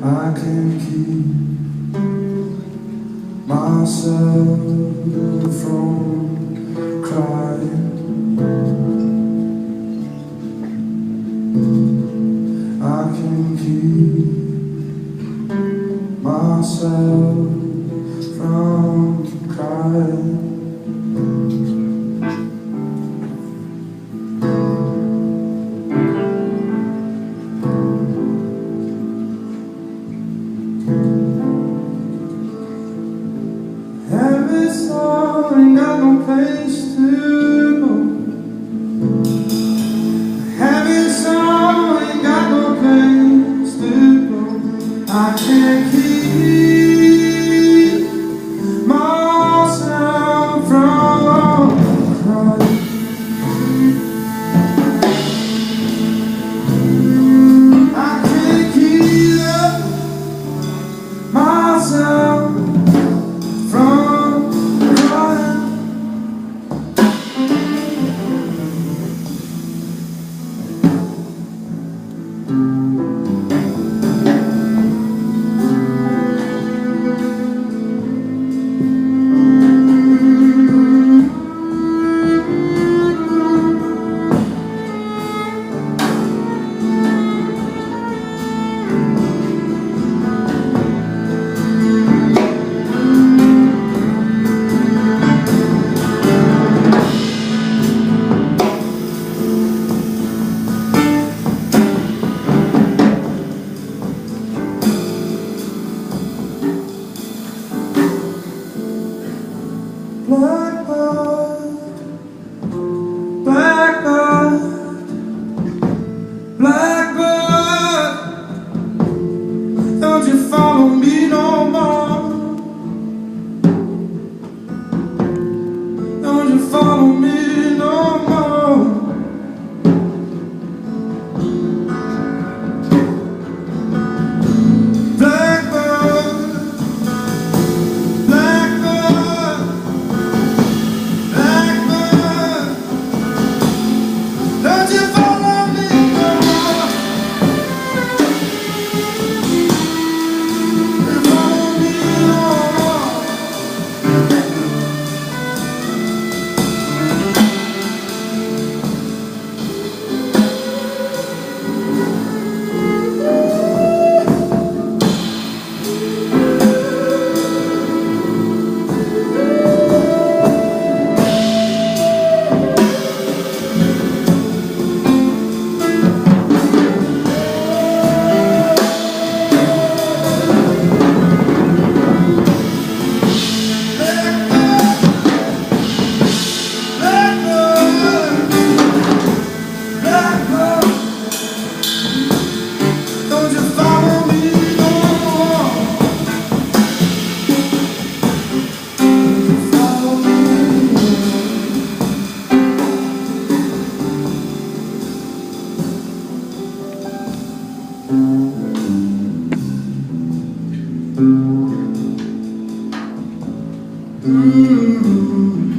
I can't keep myself from crying. I can't keep myself from crying. Heavy soul, ain't got no place to go. Heavy soul, ain't got no place to go. I can't keep myself from crying. I can't keep myself from crying. Blackbird, blackbird, blackbird, don't you follow me no more. Don't you follow me no more. Mm-hmm.